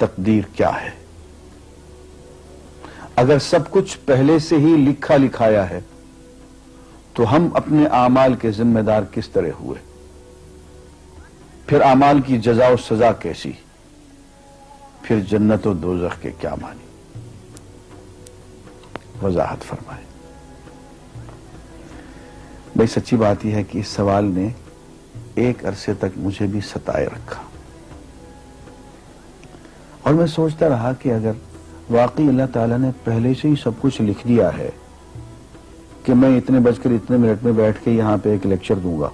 تقدیر کیا ہے؟ اگر سب کچھ پہلے سے ہی لکھا لکھایا ہے تو ہم اپنے اعمال کے ذمہ دار کس طرح ہوئے؟ پھر اعمال کی جزا و سزا کیسی؟ پھر جنت و دوزخ کے کیا معنی؟ وضاحت فرمائے۔ بھئی سچی بات یہ ہے کہ اس سوال نے ایک عرصے تک مجھے بھی ستائے رکھا، اور میں سوچتا رہا کہ اگر واقعی اللہ تعالیٰ نے پہلے سے ہی سب کچھ لکھ دیا ہے کہ میں اتنے بج کر اتنے منٹ میں بیٹھ کے یہاں پہ ایک لیکچر دوں گا،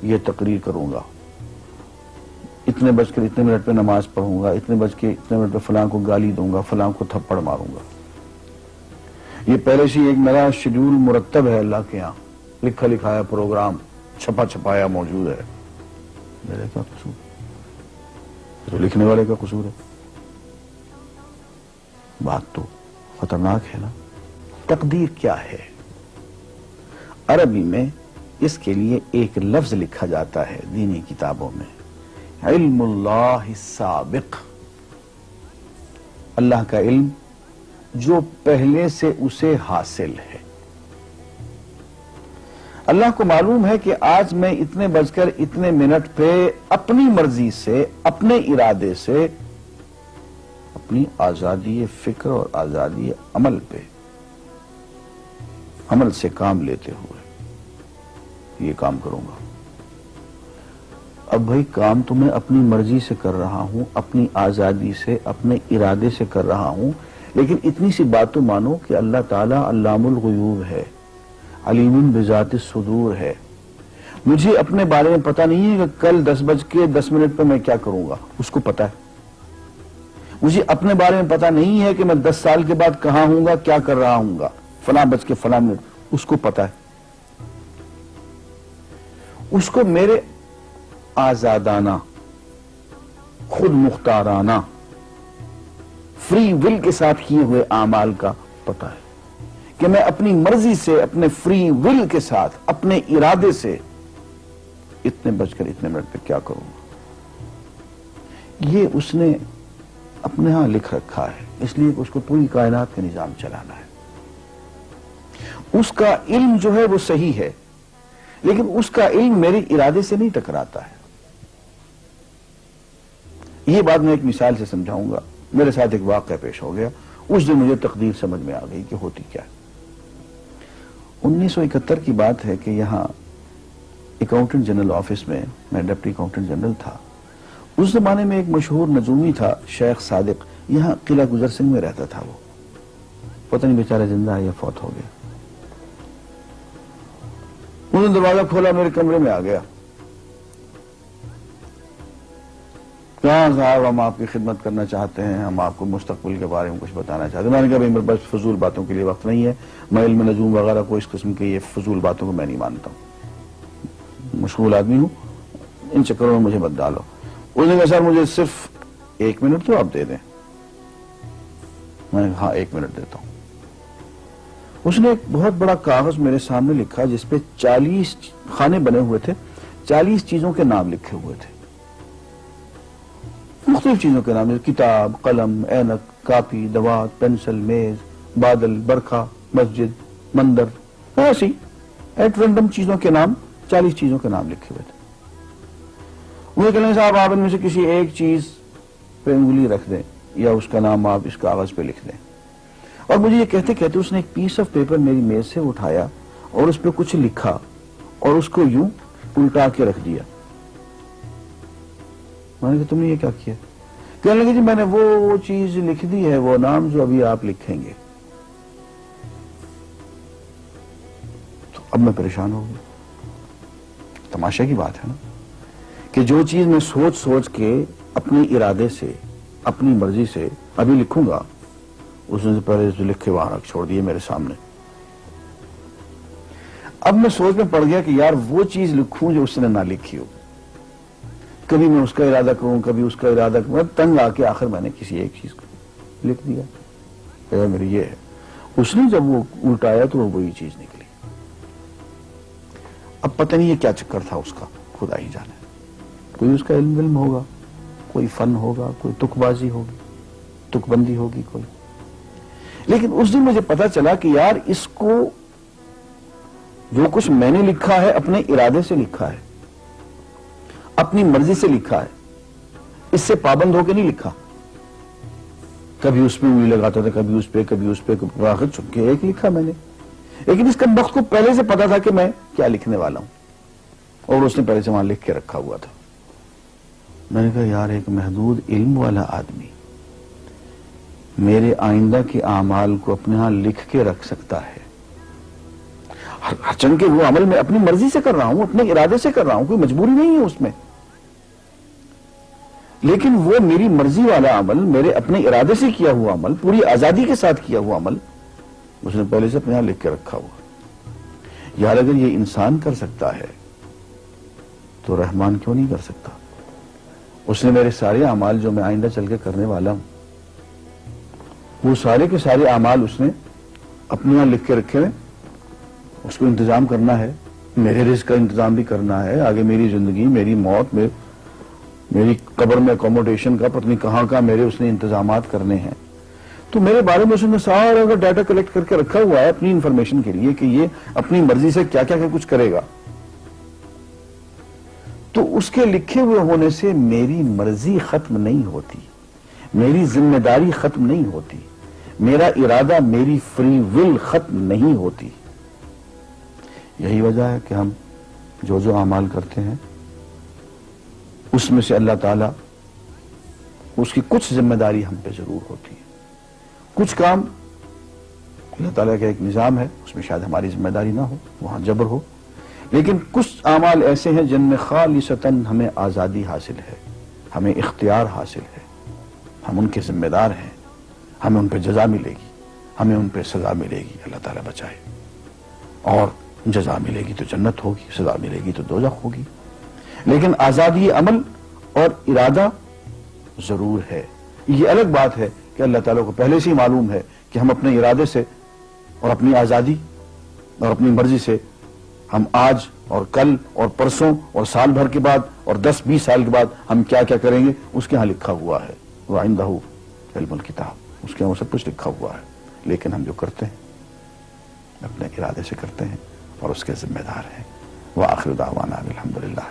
یہ تقریر کروں گا، اتنے بج کر اتنے منٹ پہ نماز پڑھوں گا، اتنے بج کے اتنے منٹ پہ فلاں کو گالی دوں گا، فلاں کو تھپڑ ماروں گا، یہ پہلے سے ایک میرا شیڈول مرتب ہے اللہ کے ہاں، لکھا لکھایا پروگرام چھپا چھپایا موجود ہے، میرے کیا قصور؟ تو لکھنے والے کا قصور ہے؟ بات تو خطرناک ہے نا۔ تقدیر کیا ہے؟ عربی میں اس کے لیے ایک لفظ لکھا جاتا ہے دینی کتابوں میں، علم اللہ السابق، اللہ کا علم جو پہلے سے اسے حاصل ہے۔ اللہ کو معلوم ہے کہ آج میں اتنے بج کر اتنے منٹ پہ اپنی مرضی سے، اپنے ارادے سے، اپنی آزادی فکر اور آزادی عمل پہ، عمل سے کام لیتے ہوئے یہ کام کروں گا۔ اب بھائی کام تو میں اپنی مرضی سے کر رہا ہوں، اپنی آزادی سے، اپنے ارادے سے کر رہا ہوں، لیکن اتنی سی بات تو مانو کہ اللہ تعالیٰ علام الغیوب ہے، علیم بذات الصدور ہے۔ مجھے اپنے بارے میں پتہ نہیں ہے کہ کل 10:10 پہ میں کیا کروں گا، اس کو پتہ ہے۔ مجھے اپنے بارے میں پتہ نہیں ہے کہ میں 10 سال کے بعد کہاں ہوں گا، کیا کر رہا ہوں گا، فلاں بج کے فلاں منٹ، اس کو پتہ ہے۔ اس کو میرے آزادانہ، خود مختارانہ، فری ول کے ساتھ کیے ہوئے اعمال کا پتہ ہے کہ میں اپنی مرضی سے، اپنے فری ول کے ساتھ، اپنے ارادے سے اتنے بج کر اتنے منٹ پہ کیا کروں گا۔ یہ اس نے اپنے ہاں لکھ رکھا ہے، اس لیے کہ اس کو پوری کائنات کا نظام چلانا ہے۔ اس کا علم جو ہے وہ صحیح ہے، لیکن اس کا علم میرے ارادے سے نہیں ٹکراتا ہے۔ یہ بات میں ایک مثال سے سمجھاؤں گا۔ میرے ساتھ ایک واقعہ پیش ہو گیا، اس دن مجھے تقدیر سمجھ میں آ گئی کہ ہوتی کیا ہے۔ 1971 کی بات ہے کہ یہاں اکاؤنٹنٹ جنرل آفس میں میں ڈپٹی اکاؤنٹنٹ جنرل تھا۔ اس زمانے میں ایک مشہور نجومی تھا شیخ صادق، یہاں قلعہ گزر سنگھ میں رہتا تھا، وہ پتہ نہیں بیچارہ زندہ ہے یا فوت ہو گیا۔ انہوں نے دروازہ کھولا، میرے کمرے میں آ گیا، کہاں صاحب ہم آپ کی خدمت کرنا چاہتے ہیں، ہم آپ کو مستقبل کے بارے میں کچھ بتانا چاہتے ہیں۔ میں نے کہا میرے پاس فضول باتوں کے لیے وقت نہیں ہے، میں علم نجوم وغیرہ کو، اس قسم کے یہ فضول باتوں کو میں نہیں مانتا ہوں، مشغول آدمی ہوں، ان چکروں میں مجھے مت ڈالو۔ اس نے کہا سر مجھے صرف 1 منٹ تو آپ دے دیں۔ میں نے کہا ہاں 1 منٹ دیتا ہوں۔ اس نے ایک بہت بڑا کاغذ میرے سامنے لکھا جس پہ 40 خانے بنے ہوئے تھے، 40 چیزوں کے نام لکھے ہوئے تھے، مختلف چیزوں کے نام، کتاب، قلم، اینک، کاپی، دوات، پینسل، میز، بادل، برکھا، مسجد، مندر، ایسی ایٹ رینڈم چیزوں کے نام، 40 چیزوں کے نام لکھے ہوئے تھے۔ انہیں کہنے صاحب آپ ان میں سے کسی ایک چیز پہ انگلی رکھ دیں یا اس کا نام آپ اس کاغذ پہ لکھ دیں۔ اور مجھے یہ کہتے کہتے اس نے ایک پیس آف پیپر میری میز سے اٹھایا اور اس پہ کچھ لکھا اور اس کو یوں الٹا کے رکھ دیا۔ میں نے کہا تم نے یہ کیا کیا؟ کہنے لگے جی میں نے وہ چیز لکھ دی ہے، وہ نام جو ابھی آپ لکھیں گے۔ تو اب میں پریشان ہو گیا۔ تماشا کی بات ہے نا کہ جو چیز میں سوچ سوچ کے اپنے ارادے سے، اپنی مرضی سے ابھی لکھوں گا، اس نے پہلے جو لکھے وہاں رکھ چھوڑ دیے میرے سامنے۔ اب میں سوچ میں پڑ گیا کہ یار وہ چیز لکھوں جو اس نے نہ لکھی ہو، کبھی میں اس کا ارادہ کروں، کبھی اس کا ارادہ کروں، تنگ آ کے آخر میں نے کسی ایک چیز کو لکھ دیا کہ میری یہ ہے۔ اس نے جب وہ الٹایا تو وہ وہی چیز نکلی۔ اب پتہ نہیں یہ کیا چکر تھا اس کا، خدا ہی جانے۔ کوئی اس کا علم ہوگا، کوئی فن ہوگا، کوئی تک بازی ہوگی، تک بندی ہوگی کوئی. لیکن اس دن مجھے پتا چلا کہ یار اس کو جو کچھ میں نے لکھا ہے اپنے ارادے سے لکھا ہے, اپنی مرضی سے لکھا ہے, اس سے پابند ہو کے نہیں لکھا. کبھی اس پہ انگلی لگاتا تھا, کبھی اس پہ, آخر چن کے ایک لکھا میں نے. لیکن اس کا وقت کو پہلے سے پتا تھا کہ میں کیا لکھنے والا ہوں, اور اس نے پہلے سے وہاں لکھ کے رکھا ہوا تھا. میں نے کہا یار ایک محدود علم والا آدمی میرے آئندہ کے اعمال کو اپنے ہاں لکھ کے رکھ سکتا ہے. ہرچند کہ وہ عمل میں اپنی مرضی سے کر رہا ہوں, اپنے ارادے سے کر رہا ہوں, کوئی مجبوری نہیں ہے اس میں, لیکن وہ میری مرضی والا عمل, میرے اپنے ارادے سے کیا ہوا عمل, پوری آزادی کے ساتھ کیا ہوا عمل, اس نے پہلے سے اپنے یہاں لکھ کے رکھا ہوا. یار اگر یہ انسان کر سکتا ہے تو رحمان کیوں نہیں کر سکتا؟ اس نے میرے سارے اعمال جو میں آئندہ چل کے کرنے والا ہوں, وہ سارے کے سارے اعمال اس نے اپنے یہاں لکھ کے رکھے ہیں. اس کو انتظام کرنا ہے, میرے رزق کا انتظام بھی کرنا ہے, آگے میری زندگی, میری موت, میری قبر میں اکوموڈیشن کا پتہ نہیں کہاں کا میرے اس نے انتظامات کرنے ہیں. تو میرے بارے میں اس نے سارا کا ڈیٹا کلیکٹ کر کے رکھا ہوا ہے اپنی انفارمیشن کے لیے کہ یہ اپنی مرضی سے کیا کیا کچھ کرے گا. تو اس کے لکھے ہوئے ہونے سے میری مرضی ختم نہیں ہوتی, میری ذمہ داری ختم نہیں ہوتی, میرا ارادہ, میری فری ول ختم نہیں ہوتی. یہی وجہ ہے کہ ہم جو اعمال کرتے ہیں اس میں سے اللہ تعالیٰ اس کی کچھ ذمہ داری ہم پہ ضرور ہوتی ہے. کچھ کام اللہ تعالیٰ کا ایک نظام ہے, اس میں شاید ہماری ذمہ داری نہ ہو, وہاں جبر ہو, لیکن کچھ اعمال ایسے ہیں جن میں خالصتاً ہمیں آزادی حاصل ہے, ہمیں اختیار حاصل ہے, ہم ان کے ذمہ دار ہیں, ہمیں ان پہ جزا ملے گی, ہمیں ان پہ سزا ملے گی, اللہ تعالیٰ بچائے. اور جزا ملے گی تو جنت ہوگی, سزا ملے گی تو دوزخ ہوگی. لیکن آزادی عمل اور ارادہ ضرور ہے. یہ الگ بات ہے کہ اللہ تعالیٰ کو پہلے سے ہی معلوم ہے کہ ہم اپنے ارادے سے اور اپنی آزادی اور اپنی مرضی سے ہم آج اور کل اور پرسوں اور سال بھر کے بعد اور 10-20 سال کے بعد ہم کیا کیا کریں گے اس کے ہاں لکھا ہوا ہے. وَعِندَهُ عِلْمُ الْكِتَابِ, اس کے ہاں وہ سب کچھ لکھا ہوا ہے. لیکن ہم جو کرتے ہیں اپنے ارادے سے کرتے ہیں اور اس کے ذمہ دار ہیں. وآخر دعوانا الحمدللہ.